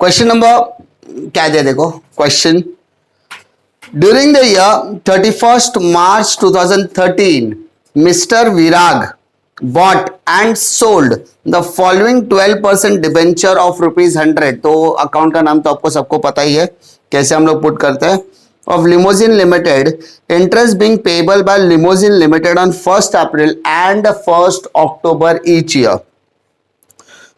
Question number क्या दे, देखो question, during the year 31st March 2013 mister Virag bought and sold the following 12% debenture of ₹100। तो account का नाम तो आपको सबको पता ही है, कैसे हम लोग पुट करते हैं, of Limousine Limited, interest being payable by Limousine Limited on 1st April and 1st October each year।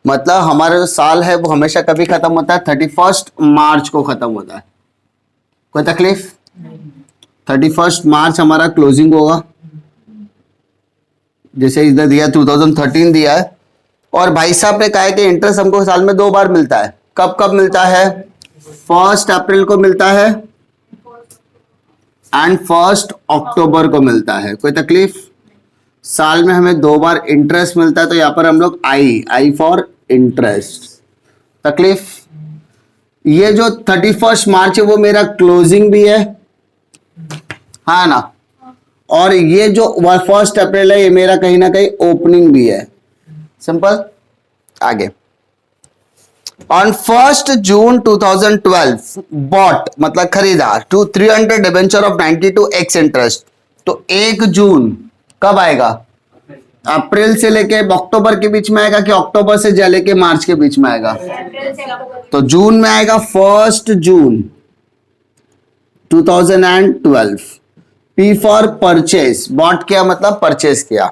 मतलब हमारा जो साल है वो हमेशा कभी खत्म होता है, 31st मार्च को खत्म होता है। कोई तकलीफ? 31st मार्च हमारा क्लोजिंग होगा, जैसे इधर दिया 2013 दिया है, और भाई साहब ने कहा है कि इंटरेस्ट हमको साल में 2 बार मिलता है। कब कब मिलता है? 1st अप्रैल को मिलता है एंड 1st अक्टूबर को मिलता है। कोई तकलीफ? साल में हमें 2 बार इंटरेस्ट मिलता है, तो यहां पर हम लोग आई फॉर इंटरेस्ट। तकलीफ? ये जो 31st मार्च है वो मेरा क्लोजिंग भी है, हाँ ना, और ये जो 1st अप्रैल है ये मेरा कहीं ना कहीं ओपनिंग भी है। सिंपल। आगे, ऑन 1st June 2012 बॉट मतलब खरीदा 300 डिबेंचर ऑफ 92x इंटरेस्ट। तो 1 जून कब आएगा? अप्रैल से लेके अक्टूबर के बीच में आएगा कि अक्टूबर से लेके मार्च के बीच में आएगा? तो जून में आएगा 1st June 2012। P for purchase, bought किया मतलब परचेज किया।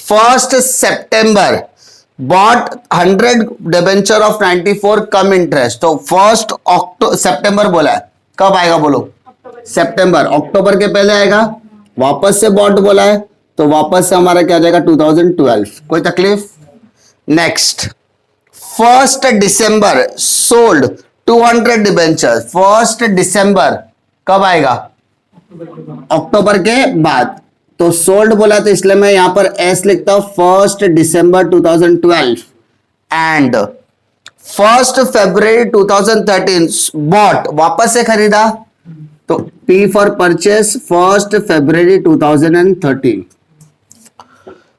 1st सितंबर bought 100 debenture of 94 cum interest. तो 1st सितंबर बोला है, कब आएगा बोलो? सितंबर। अक्टूबर के पहले आएगा, वापस से बॉट बोला है, तो वापस से हमारा क्या जाएगा? 2012। कोई तकलीफ? नेक्स्ट, 1st दिसंबर सोल्ड 200 डिबेंचर। 1st दिसंबर कब आएगा? अक्टूबर के बाद। तो सोल्ड बोला तो इसलिए मैं यहां पर एस लिखता हूं 1st दिसंबर 2012 एंड 1st फरवरी 2013 बॉट वापस से खरीदा, तो P फॉर परचेस 1st फरवरी 2013।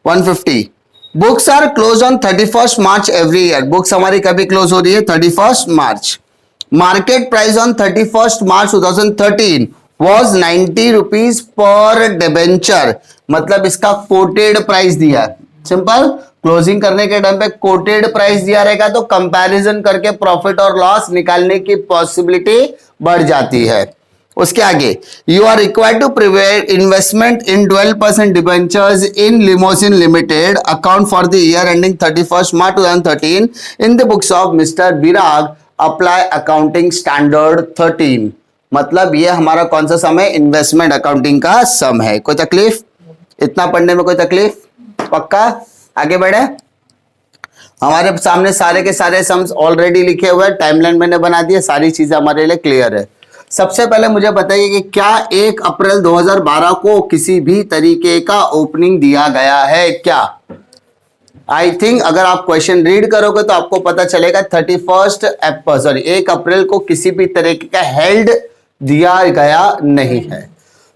150 books are close on 31st March every year. Books हमारी कभी क्लोज हो रही है? 31st March. Market price on 31st March 2013 was 90 rupees पर डिबेंचर। मतलब इसका कोटेड प्राइस दिया। सिंपल, क्लोजिंग करने के टाइम पे कोटेड प्राइस दिया रहेगा तो कंपैरिजन करके प्रॉफिट और लॉस निकालने की पॉसिबिलिटी बढ़ जाती है। उसके आगे, you are required to prepare investment in 12% debentures in Limousine Limited account for the year ending 31st March 2013 in the books of Mr Virag apply accounting standard 13। मतलब ये हमारा कौन सा सम है? इन्वेस्टमेंट अकाउंटिंग का सम है। कोई तकलीफ? इतना पढ़ने में कोई तकलीफ? पक्का? आगे बढ़े। हमारे सामने सारे के सारे सम्स ऑलरेडी लिखे हुए हैं, टाइमलाइन मैंने बना दी है, सारी चीजें हमारे लिए क्लियर है। सबसे पहले मुझे बताइए कि क्या 1 अप्रैल 2012 को किसी भी तरीके का ओपनिंग दिया गया है क्या? आई थिंक अगर आप क्वेश्चन रीड करोगे तो आपको पता चलेगा 1 अप्रैल को किसी भी तरीके का हेल्ड दिया गया नहीं है।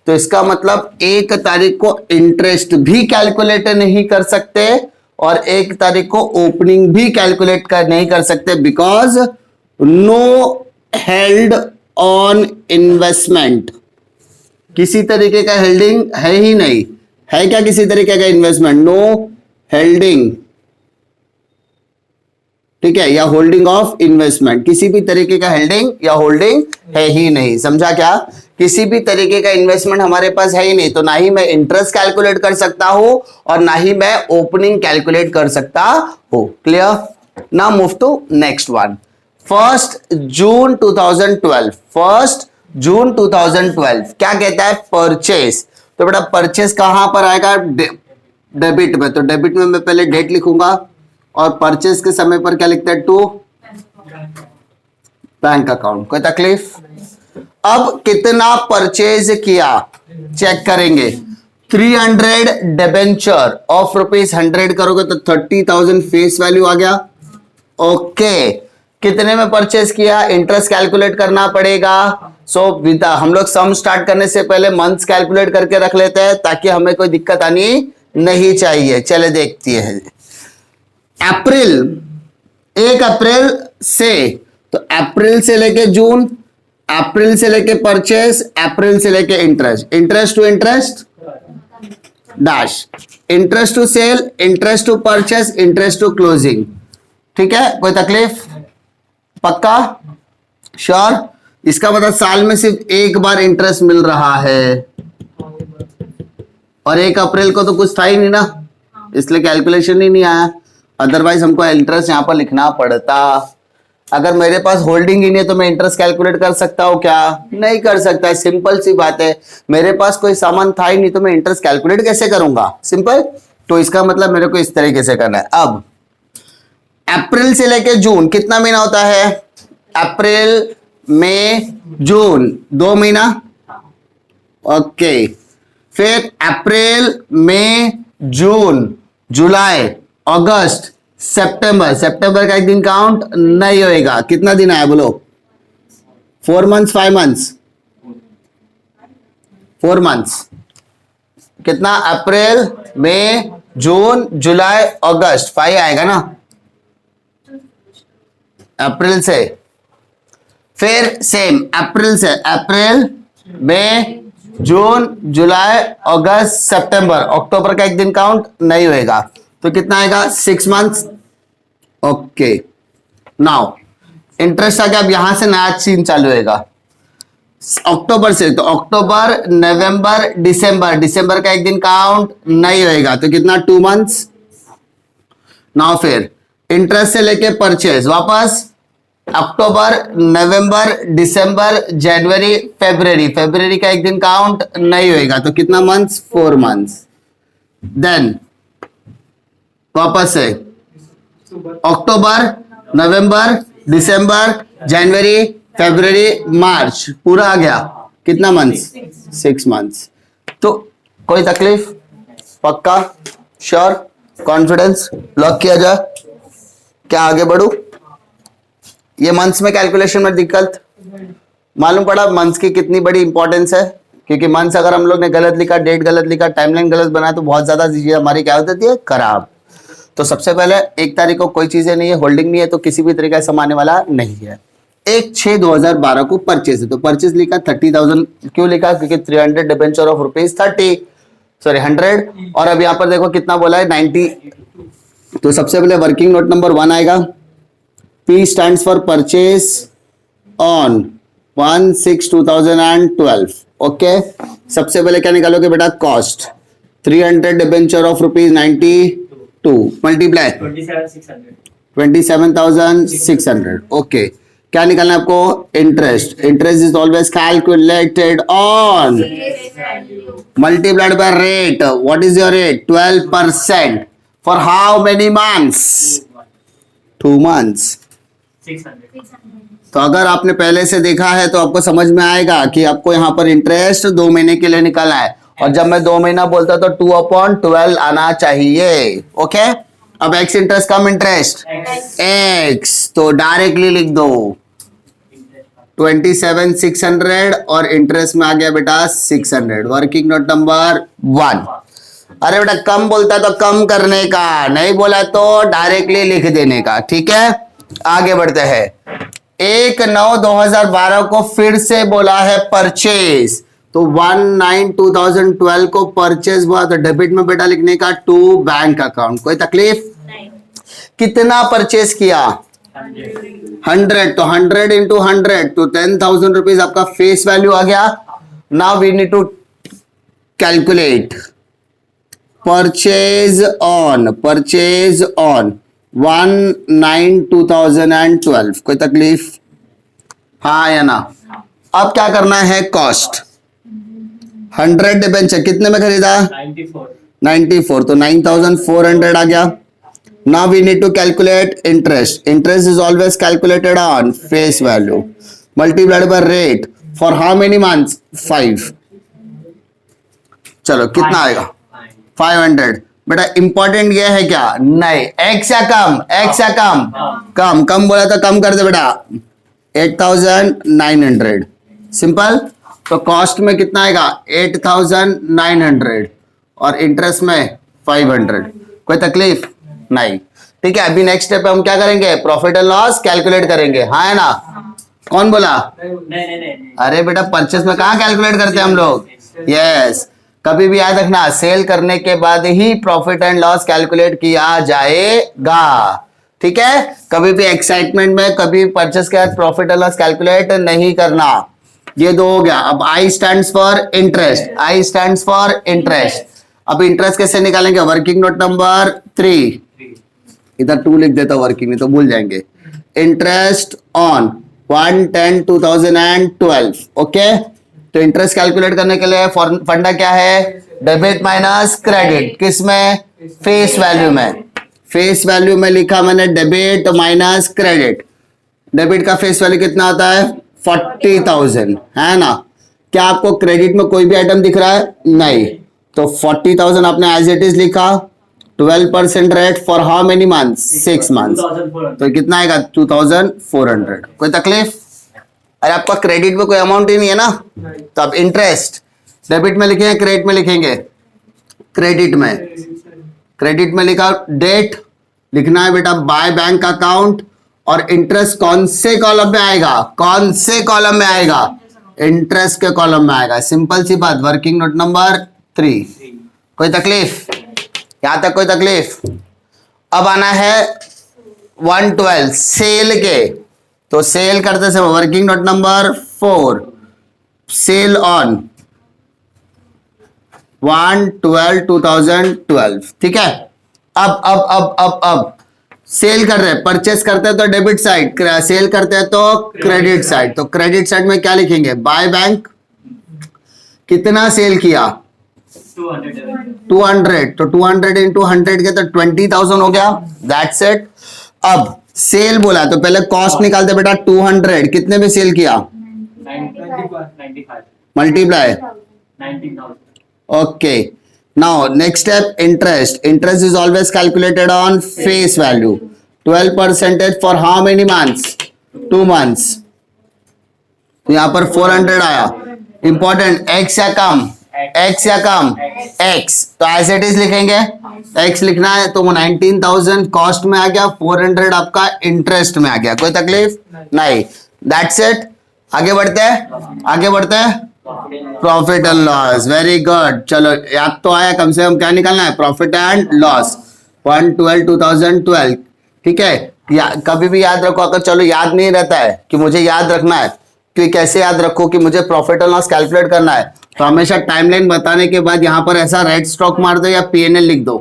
तो इसका मतलब 1 तारीख को इंटरेस्ट भी कैलकुलेट नहीं कर सकते और 1 तारीख को ओपनिंग भी कैलकुलेट नहीं कर सकते, because no held on investment. किसी तरीके का हेल्डिंग है ही नहीं। है क्या किसी तरीके का इन्वेस्टमेंट? नो हेल्डिंग, ठीक है, या होल्डिंग ऑफ इन्वेस्टमेंट। किसी भी तरीके का हेल्डिंग या होल्डिंग है ही नहीं। समझा क्या? किसी भी तरीके का इन्वेस्टमेंट हमारे पास है ही नहीं, तो ना ही मैं इंटरेस्ट कैलकुलेट कर सकता हूं और ना ही मैं ओपनिंग कैलकुलेट कर सकता हूं। Clear? Now move to next one. 1st June 2012। 1st June 2012 क्या कहता है? परचेस। तो बेटा परचेस कहां पर आएगा? डेबिट में। तो डेबिट में मैं पहले डेट लिखूंगा और परचेस के समय पर क्या लिखते हैं? To bank account. कोई तकलीफ? अब कितना परचेज किया चेक करेंगे। 300 डिबेंचर ऑफ ₹100 करोगे तो 30,000 फेस वैल्यू आ गया। ओके, कितने में परचेज किया? इंटरेस्ट कैलकुलेट करना पड़ेगा। हम लोग सम स्टार्ट करने से पहले मंथ्स कैलकुलेट करके रख लेते हैं ताकि हमें कोई दिक्कत आनी नहीं चाहिए। चले देखती है। अप्रैल, 1 अप्रैल से, तो अप्रैल से लेके जून, अप्रैल से लेके परचेस, अप्रैल से लेके interest, interest to interest dash, interest to sale, interest to purchase, interest to closing. ठीक है, कोई तकलीफ? पक्का? श्योर? इसका मतलब साल में सिर्फ एक बार इंटरेस्ट मिल रहा है, और 1 अप्रैल को तो कुछ था ही नहीं ना, इसलिए कैलकुलेशन ही नहीं आया। अदरवाइज हमको इंटरेस्ट यहां पर लिखना पड़ता। अगर मेरे पास होल्डिंग ही नहीं है तो मैं इंटरेस्ट कैलकुलेट कर सकता हूं क्या? नहीं कर सकता। सिंपल सी बात है, मेरे पास कोई सामान था ही नहीं तो मैं इंटरेस्ट कैलकुलेट कैसे करूंगा? सिंपल। तो इसका मतलब मेरे को इस तरीके से करना है। अब अप्रैल से लेके जून कितना महीना होता है? अप्रैल, मई, जून, 2 महीना। ओके, फिर अप्रैल, मई, जून, जुलाई, अगस्त, सितंबर। सितंबर का एक दिन काउंट नहीं होएगा। कितना दिन आया बोलो? 4 मंथ्स, 5 मंथ्स? 4 मंथ्स। कितना? अप्रैल, मई, जून, जुलाई, अगस्त, 5 आएगा ना अप्रैल से। फिर सेम अप्रैल से, अप्रैल, मई, जून, जुलाई, अगस्त, सितंबर, अक्टूबर का एक दिन काउंट नहीं होएगा। तो कितना आएगा? 6 मंथ्स। ओके, नाउ इंटरेस्ट आ गया। अब यहां से नया सीन चालू होएगा अक्टूबर से। तो अक्टूबर, नवंबर, दिसंबर, दिसंबर का एक दिन काउंट नहीं होएगा। तो कितना? 2 मंथ्स। नाउ फिर इंटरेस्ट से लेके परचेज वापस अक्टूबर, नवंबर, दिसंबर, जनवरी, फरवरी। फरवरी का एक दिन काउंट नहीं होएगा। तो कितना मंथ्स? 4 मंथ्स। देन वापस से अक्टूबर, नवंबर, दिसंबर, जनवरी, फरवरी, मार्च, पूरा आ गया। कितना मंथ्स? 6 मंथ्स। तो कोई तकलीफ? पक्का? श्योर? कॉन्फिडेंस? लॉक किया जाए? क्या आगे बढ़ू? ये मंथ्स में कैलकुलेशन में दिक्कत मालूम पड़ा? मंथ्स की कितनी बड़ी इंपॉर्टेंस है, क्योंकि मंथ्स अगर हम लोग ने गलत लिखा, डेट गलत लिखा, टाइमलाइन गलत बनाया तो बहुत ज्यादा चीजें हमारी क्या होती है? खराब। तो सबसे पहले 1 तारीख को कोई चीजें नहीं है, होल्डिंग नहीं है, तो किसी भी तरीके से समाने वाला नहीं है। 1/6/2012 को परचेज है, तो परचेज लिखा 30,000। क्यों लिखा? क्योंकि 300 डिबेंचर ऑफ रुपीज 100। और अब यहाँ पर देखो कितना बोला है? 90। तो सबसे पहले वर्किंग नोट नंबर 1 आएगा। P stands for purchase on 1/6/2012। Okay, सबसे पहले क्या निकालोगे बेटा? Cost 300 debenture of rupees 92 multiply 27,600। Okay, क्या निकालना है आपको? Interest. Interest is always calculated on multiplied by rate. What is your rate? 12%। For how many months? 2 months. 600। तो अगर आपने पहले से देखा है तो आपको समझ में आएगा कि आपको यहाँ पर इंटरेस्ट 2 महीने के लिए निकालना है, और जब मैं 2 महीना बोलता तो 2/12 आना चाहिए। ओके, अब एक्स इंटरेस्ट कम इंटरेस्ट एक्स, तो डायरेक्टली लिख दो 27,600 और इंटरेस्ट में आ गया बेटा 600। Working note number 1। अरे बेटा कम बोलता तो कम करने का, नहीं बोला तो डायरेक्टली लिख देने का। ठीक है, आगे बढ़ते हैं। 1/9/2012 को फिर से बोला है परचेज, तो 1/9/2012 को परचेज हुआ, तो डेबिट में बेटा लिखने का टू बैंक अकाउंट। कोई तकलीफ? कितना परचेज किया? 100। तो 100 इंटू 100 तो 10,000 रुपीज आपका फेस वैल्यू आ गया। Now we need to calculate purchase on 1/9/2012। कोई तकलीफ? हाँ या ना? अब क्या करना है? कॉस्ट 100 डिबेंचर कितने में खरीदा? 94। तो 9,400 आ गया। Now we need to calculate interest. Interest is always calculated on face value multiplied by rate for how many months? 5। चलो कितना आएगा? 500। बेटा इंपॉर्टेंट ये है क्या? नहीं, एक्स या कम? एक्स या कम? कम। कम बोला तो कम कर दे बेटा 8,900। सिंपल। तो कॉस्ट में कितना आएगा? 8,900 और इंटरेस्ट में 500। कोई तकलीफ नहीं? ठीक है, अभी नेक्स्ट स्टेप पे हम क्या करेंगे, प्रॉफिट एंड लॉस कैलकुलेट करेंगे, हाँ है ना? कौन बोला? नहीं। अरे बेटा परचेस में कहाँ कैलकुलेट करते हैं हम लोग? यस, कभी भी याद रखना, सेल करने के बाद ही प्रॉफिट एंड लॉस कैलकुलेट किया जाएगा, ठीक है? कभी भी एक्साइटमेंट में कभी परचेस के बाद प्रॉफिट एंड लॉस कैलकुलेट नहीं करना। ये दो हो गया। अब आई stands for interest, I stands for interest. अब इंटरेस्ट कैसे निकालेंगे? वर्किंग नोट नंबर 3, इधर 2 लिख देता वर्किंग, नहीं तो भूल जाएंगे। Interest on 1/10/2012, okay. तो इंटरेस्ट कैलकुलेट करने के लिए फंडा क्या है? Debit minus credit. किस में? फेस वैल्यू में। फेस वैल्यू में लिखा मैंने डेबिट माइनस क्रेडिट। डेबिट का फेस वैल्यू कितना आता है? 40,000, है ना? क्या आपको क्रेडिट में कोई भी आइटम दिख रहा है? नहीं। तो 40,000 आपने एज इट इज लिखा। 12% rate for how many months? 6 months. तो कितना आएगा? 2,400। कोई तकलीफ? अरे आपका क्रेडिट में कोई अमाउंट ही नहीं है ना, तो आप इंटरेस्ट डेबिट में लिखेंगे, क्रेडिट में लिखेंगे? क्रेडिट में। क्रेडिट में लिखा डेट, लिखना है बेटा बाय बैंक अकाउंट, और इंटरेस्ट कौन से कॉलम में आएगा? कौन से कॉलम में आएगा? इंटरेस्ट के कॉलम में आएगा। सिंपल सी बात। Working note number 3। कोई तकलीफ? यहां तक कोई तकलीफ? अब आना है 112 सेल के। तो सेल करते समय working note number 4, sale on 1/12/2012, ठीक है। अब सेल कर रहे हैं, परचेस करते हैं तो डेबिट साइड, सेल करते हैं तो क्रेडिट साइड। तो क्रेडिट साइड में क्या लिखेंगे? By bank. कितना सेल किया? 200। तो 200 इंटू 100 के तो 20,000 हो गया। That's it. अब सेल बोला तो पहले कॉस्ट निकालते बेटा। 200 कितने में सेल किया? 95 multiply 19,000। Okay, now next step interest. Interest is always calculated on face value. 12% for how many months? 2 months. तो यहां पर 400 आया। इंपॉर्टेंट, एक्स या कम? एक्स या कम? एक्स। तो एज इट इज लिखेंगे। एक्स लिखना है तो 19,000 कॉस्ट में आ गया, 400 आपका इंटरेस्ट में आ गया। कोई तकलीफ नहीं? That's it. आगे बढ़ते हैं, आगे बढ़ते हैं। Profit and loss, very good. चलो याद तो आया कम से कम। क्या निकालना है? प्रॉफिट एंड लॉस 1/12/2012, ठीक है। कभी भी याद रखो, अगर चलो याद नहीं रहता है कि मुझे याद रखना है, कि कैसे याद रखो कि मुझे प्रॉफिट एंड लॉस कैलकुलेट करना है, तो हमेशा टाइमलाइन बताने के बाद यहां पर ऐसा रेड स्ट्रोक मार दो या पीएनएल लिख दो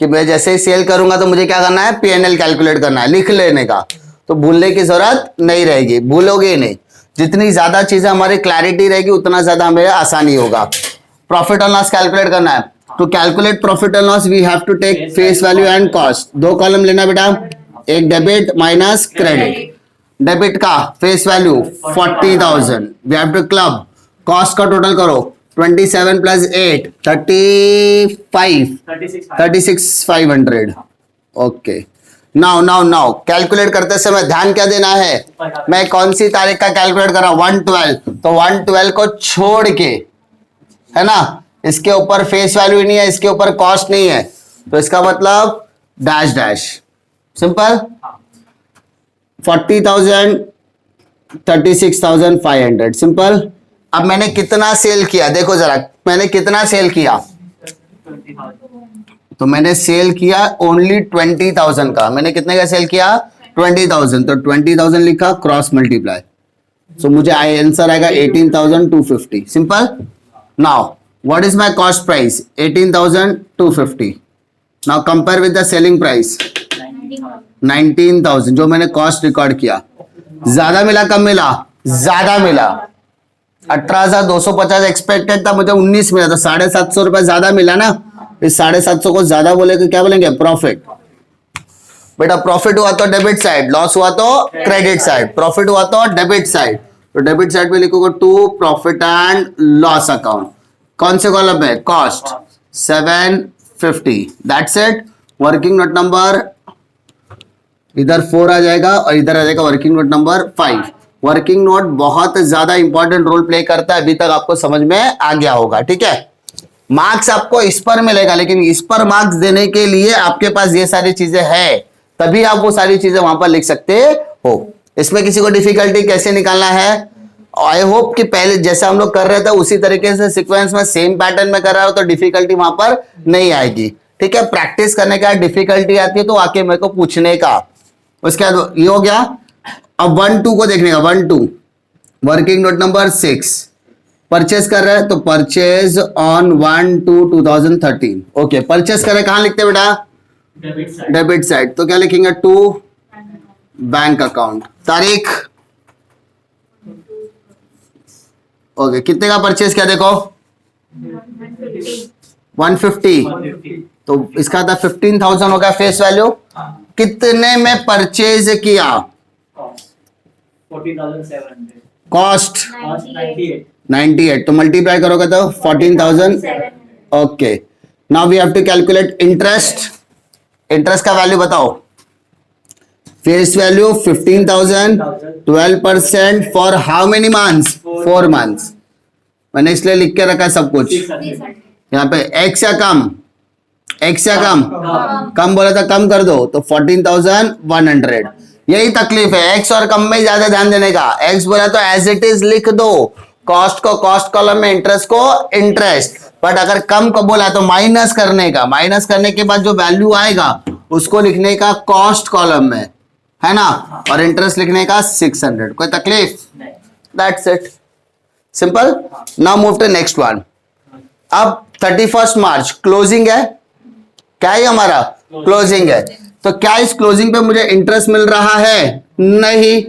कि मैं जैसे ही सेल करूंगा तो मुझे क्या करना है? पीएनएल कैलकुलेट करना है। लिख लेने का, तो भूलने की जरूरत नहीं रहेगी, भूलोगे नहीं। जितनी ज्यादा चीजें हमारी क्लैरिटी रहेगी उतना ज्यादा हमें आसानी होगा। प्रॉफिट एंड लॉस कैलकुलेट करना है, तो calculate profit and loss we have to take face value and cost. 2 column लेना बेटा, एक डेबिट माइनस क्रेडिट। डेबिट का face value 40,000, we have to club. Cost का टोटल करो, 27 + 8 36,500। ओके, नाउ कैलकुलेट करते समय ध्यान क्या देना है? मैं कौन सी तारीख का कैलकुलेट कर रहा हूं? 1/12। तो 1/12 को छोड़ के, है ना, इसके ऊपर फेस वैल्यू नहीं है, इसके ऊपर कॉस्ट नहीं है, तो इसका मतलब डैश डैश। सिंपल। 40,000 36,500, सिंपल। अब मैंने कितना सेल किया? देखो जरा, मैंने कितना सेल किया? तो मैंने सेल किया ओनली 20,000 का। मैंने कितने का सेल किया? 20,000। तो 20,000 लिखा, क्रॉस मल्टीप्लाई, सो मुझे आंसर आएगा 18,250। Simple. Now what is my cost price? 18,250। Now compare with the selling price 19,000, जो मैंने कॉस्ट रिकॉर्ड किया। ज्यादा मिला कम मिला? ज्यादा मिला। 18,250 एक्सपेक्टेड था, मुझे 19 मिला, तो 750 रुपए ज्यादा मिला ना। इस 750 को ज्यादा बोले तो क्या बोलेंगे? प्रॉफिट। बेटा प्रॉफिट हुआ तो डेबिट साइड, लॉस हुआ तो क्रेडिट साइड। प्रॉफिट हुआ तो डेबिट साइड, तो डेबिट साइड में लिखोगे to profit and loss account. कौन से कॉलम में? Cost 750। That's it. Working note number इधर 4 आ जाएगा और इधर आ जाएगा working note number 5। Working note बहुत ज्यादा इंपॉर्टेंट रोल प्ले करता है, अभी तक आपको समझ में आ गया होगा, ठीक है। मार्क्स आपको इस पर मिलेगा, लेकिन इस पर मार्क्स देने के लिए आपके पास ये सारी चीजें है, तभी आप वो सारी चीजें वहां पर लिख सकते हो। इसमें किसी को डिफिकल्टी कैसे निकालना है, आई होप कि पहले जैसे हम लोग कर रहे थे उसी तरीके से सीक्वेंस में सेम पैटर्न में कर रहा हो तो डिफिकल्टी वहां पर नहीं आएगी। ठीक है, प्रैक्टिस करने के बाद डिफिकल्टी आती है तो आके मेरे को पूछने का। उसके बाद ये हो गया। अब 1-2 को देखने का, 1-2 वर्किंग नोट नंबर 6 परचेज कर रहे हैं तो परचेज ऑन 1/2/2013। ओके, परचेज कर रहे कहां लिखते हैं बेटा, डेबिट साइड, तो क्या लिखेंगे, टू बैंक अकाउंट। तारीख, ओके, कितने का परचेज किया देखो, 150, तो इसका था 15,000 होगा फेस वैल्यू। कितने में परचेज किया, 40,700, कॉस्ट 98, 98, तो मल्टीप्लाई करोगे तो 14,000। Okay, now we have to calculate interest. Interest का वैल्यू बताओ, face value 15,000, 12% for how many months, 4 months. मैंने इसलिए लिख के रखा है सब कुछ। 600, यहाँ पे एक्स या कम, एक्स या कम, कम बोला था कम कर दो तो 14,100। यही तकलीफ है, एक्स और कम में ज्यादा ध्यान देने का। एक्स बोला तो एज इट इज लिख दो, कॉस्ट को कॉस्ट कॉलम में, इंटरेस्ट को इंटरेस्ट। बट अगर कम को बोला तो माइनस करने का, माइनस करने के बाद जो वैल्यू आएगा उसको लिखने का कॉस्ट कॉलम में, है ना, और इंटरेस्ट लिखने का 600। कोई तकलीफ, नहीं, that's it, simple. Now move to next one. अब 31 मार्च क्लोजिंग है, क्या है हमारा, क्लोजिंग है, तो क्या इस क्लोजिंग पे मुझे इंटरेस्ट मिल रहा है, नहीं।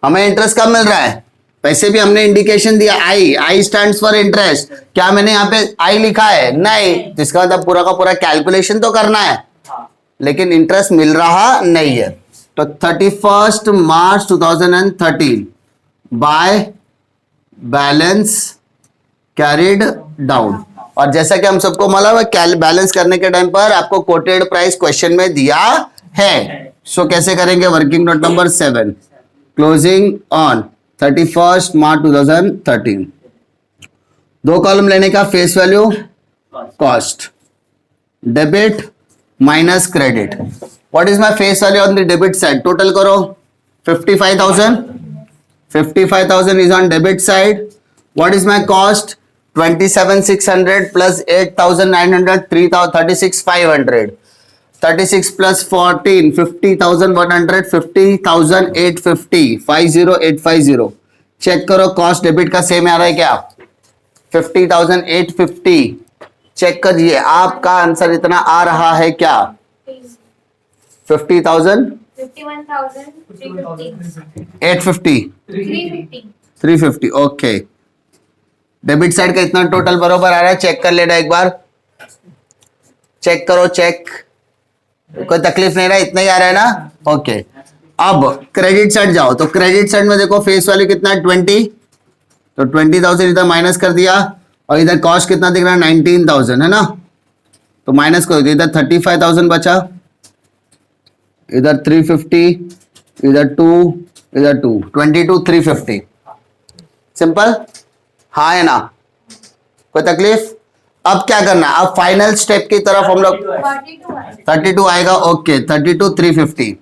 हमें इंटरेस्ट कब मिल रहा है, वैसे भी हमने इंडिकेशन दिया आई स्टैंड्स फॉर इंटरेस्ट, क्या मैंने यहाँ पे आई लिखा है, नहीं, जिसका मतलब पूरा का पूरा कैलकुलेशन तो करना है हाँ, लेकिन इंटरेस्ट मिल रहा नहीं है। तो 31 मार्च 2013 बाय बैलेंस कैरिड डाउन, और जैसा कि हम सबको मालूम है बैलेंस करने के टाइम पर आपको कोटेड प्राइस क्वेश्चन में दिया है। सो कैसे करेंगे, working note number 7 closing on 31 March 2013, 2 column लेने का, face value, cost, debit minus credit. What is my face value on the debit side, total करो 55,000, 55,000 is on debit side. What is my cost? 27,600 plus 8,900, 36,500. 36 plus 14, 50,100, 50,850, 50,850. Check करो cost debit का same आ रहा है क्या, 50,850। Check करिए आपका answer इतना आ रहा है क्या, 50,000 51,350 850 350 350। ओके, डेबिट साइड का इतना टोटल बरोबर आ रहा है, चेक कर लेना एक बार, चेक करो, चेक, कोई तकलीफ नहीं रहा, इतना ही आ रहा है ना। ओके, अब क्रेडिट साइड जाओ, तो क्रेडिट साइड में देखो फेस वैल्यू कितना है 20, तो 20,000 इधर माइनस कर दिया, और इधर कॉस्ट कितना दिख रहा है 19,000, है ना, तो माइनस कर दिया, इधर 35,000 बचा, इधर 350, इधर 2, इधर 2, 22,350। सिंपल, हाँ है ना, कोई तकलीफ। अब क्या करना है, अब फाइनल स्टेप की तरफ हम लोग 32 आएगा। ओके, 32,350।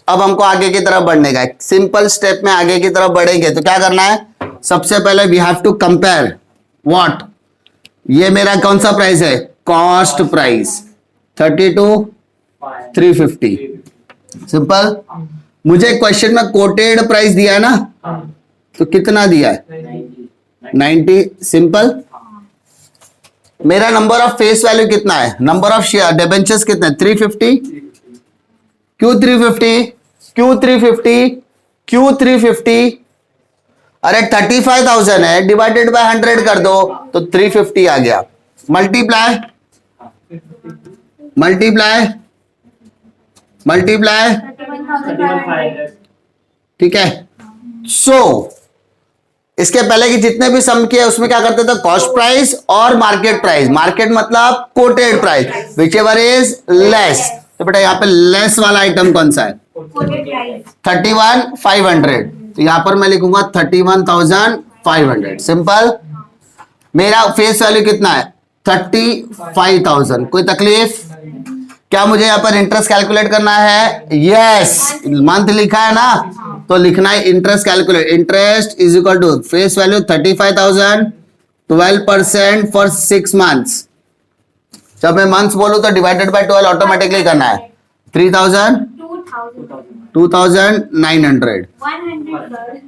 अब हमको आगे की तरफ बढ़ने का, सिंपल स्टेप में आगे की तरफ बढ़ेंगे तो क्या करना है, सबसे पहले we have to compare what, ये मेरा कौन सा प्राइस है, कॉस्ट प्राइस 32,350। सिंपल, मुझे क्वेश्चन में कोटेड प्राइस दिया है ना, तो कितना दिया है 90। सिंपल, मेरा नंबर ऑफ फेस वैल्यू कितना है, नंबर ऑफ शेयर डिबेंचर्स कितना है 350। क्यों 350, क्यों 350, क्यों 350, अरे 35,000 है, डिवाइडेड बाय 100 कर दो तो 350 आ गया। मल्टीप्लाई मल्टीप्लाई मल्टीप्लाई, 31,500 ठीक है। सो इसके पहले की जितने भी सम किए उसमें क्या करते थे, कॉस्ट प्राइस और मार्केट प्राइस, मार्केट मतलब coated price, which ever is less. तो बेटा यहाँ पे लेस वाला आइटम कौन सा है, quoted price 31,500, तो यहां पर मैं लिखूंगा 31,500। सिंपल, मेरा फेस वैल्यू कितना है 35,000। कोई तकलीफ? क्या मुझे यहाँ पर इंटरेस्ट कैलकुलेट करना है? यस, मंथ लिखा है ना, तो लिखना है interest calculate. Interest is equal to face value 35,000, 12% for 6 months. जब मैं मंथ्स बोलूं तो डिवाइडेड बाय 12 ऑटोमेटिकली करना है। 3,000, 2,900। 100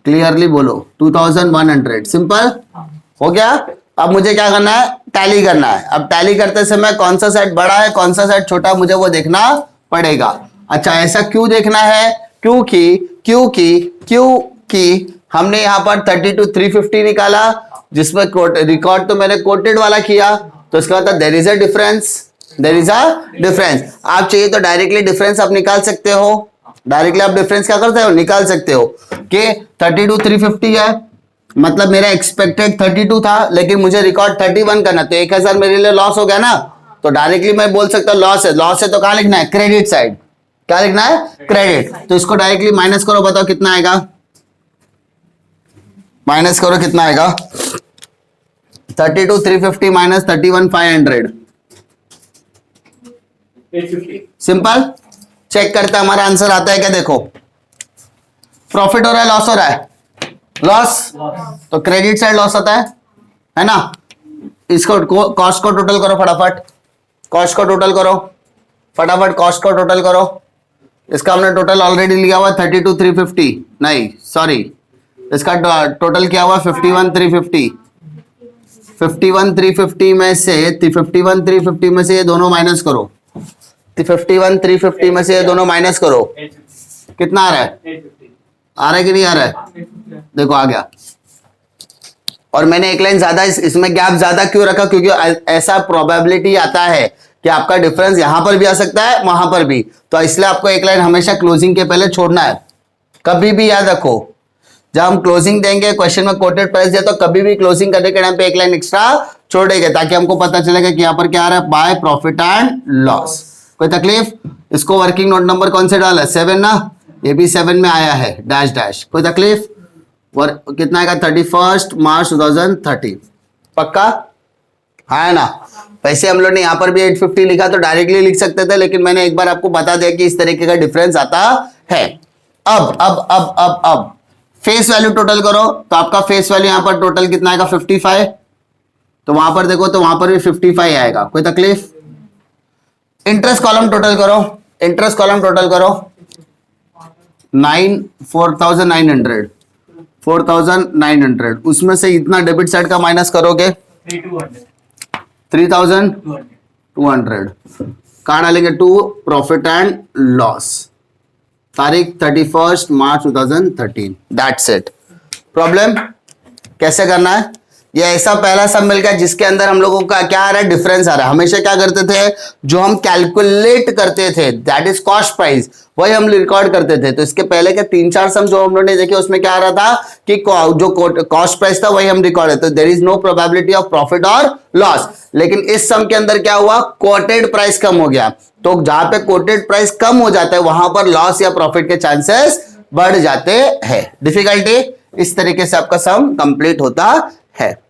क्लियरली बोलो 2,100। सिंपल हो गया। अब मुझे क्या करना है? टैली करना है। अब टैली करते समय कौन सा सेट बड़ा है कौन सा सेट छोटा, मुझे वो देखना पड़ेगा। अच्छा, ऐसा क्यों देखना है? क्योंकि हमने यहाँ पर 32,350 निकाला, जिसमें रिकॉर्ड तो मैंने कोटेड वाला किया, तो इसका मतलब देयर इज अ डिफरेंस। आप चाहिए तो डायरेक्टली डिफरेंस आप निकाल सकते हो। डायरेक्टली आप डिफरेंस क्या करते हो? निकाल सकते हो कि 32,350 है, मतलब मेरा एक्सपेक्टेड 32 था, लेकिन मुझे रिकॉर्ड 31 करना, तो 1,000 मेरे लिए लॉस हो गया ना। तो डायरेक्टली मैं बोल सकता हूँ लॉस है तो कहां लिखना है? Credit side. क्या लिखना है? क्रेडिट। तो इसको डायरेक्टली माइनस करो, बताओ कितना आएगा? माइनस करो कितना आएगा? 32,350 माइनस 31,500। 850। सिंपल। चेक करते हैं हमारा आंसर आता है क्या। देखो, प्रॉफिट हो रहा है लॉस हो रहा है? लॉस। तो क्रेडिट साइड लॉस आता है ना। इसको कॉस्ट को टोटल करो फटाफट। कॉस्ट को टोटल करो फटाफट। कॉस्ट को टोटल करो। इसका हमने टोटल ऑलरेडी लिया हुआ 32,350, नहीं सॉरी, इसका टोटल क्या हुआ 51,350। 51,350 में से 51,350 में से ये दोनों माइनस करो। 51,350 में से ये दोनों माइनस करो। 850। कितना आ रहा है? 850। आ रहा है कि नहीं आ रहा है? देखो आ गया। और मैंने एक लाइन ज्यादा इसमें गैप ज्यादा क्यों रखा? क्योंकि ऐसा प्रोबेबिलिटी आता है कि आपका डिफरेंस यहां पर भी आ सकता है वहां पर भी, तो इसलिए आपको एक लाइन हमेशा क्लोजिंग के पहले छोड़ना है। कभी भी याद रखो, जब हम क्लोजिंग देंगे क्वेश्चन में कोटेड प्राइस दिया, तो कभी भी क्लोजिंग करने के टाइम पे एक लाइन एक्स्ट्रा छोड़ेंगे, ताकि हमको पता चलेगा कि यहाँ पर क्या आ रहा है, बाय प्रॉफिट एंड लॉस। कोई तकलीफ? इसको वर्किंग नोट नंबर कौन से डाला है? 7 ना, ये भी 7 में आया है, डैश डैश। कोई तकलीफ? कितना आएगा? 31 मार्च 2030। पक्का? हाँ है ना। वैसे हम लोग ने यहाँ पर भी 850 लिखा तो डायरेक्टली लिख सकते थे, लेकिन मैंने एक बार आपको बता दिया कि इस तरीके का डिफरेंस आता है। अब फेस वैल्यू टोटल करो, तो आपका फेस वैल्यू यहाँ पर टोटल कितना आएगा? 55। तो वहां पर देखो, तो वहां पर भी 55 आएगा। कोई तकलीफ? इंटरेस्ट कॉलम टोटल करो। इंटरेस्ट कॉलम टोटल करो 4,900। 4,900 उसमें से इतना डेबिट साइड का माइनस करोगे 3,200 कहाँ डालेंगे? टू प्रॉफिट एंड लॉस, तारीख 31 मार्च 2013। That's it. प्रॉब्लम कैसे करना है? ये ऐसा पहला सब मिल गया जिसके अंदर हम लोगों का क्या आ रहा है? डिफरेंस आ रहा है। हमेशा क्या करते थे? जो हम कैलकुलेट करते थे दैट इज कॉस्ट प्राइस, वही हम रिकॉर्ड करते थे। तो इसके पहले के 3-4 सम जो हम लोगों ने देखे उसमें क्या आ रहा था कि जो कॉस्ट प्राइस था वही हम रिकॉर्ड करते। There is no probability of profit और लॉस। लेकिन इस सम के अंदर क्या हुआ? कोटेड प्राइस कम हो गया। तो जहां पे कोटेड प्राइस कम हो जाता है वहां पर लॉस या प्रॉफिट के चांसेस बढ़ जाते हैं। डिफिकल्टी इस तरीके से आपका सम कंप्लीट होता है।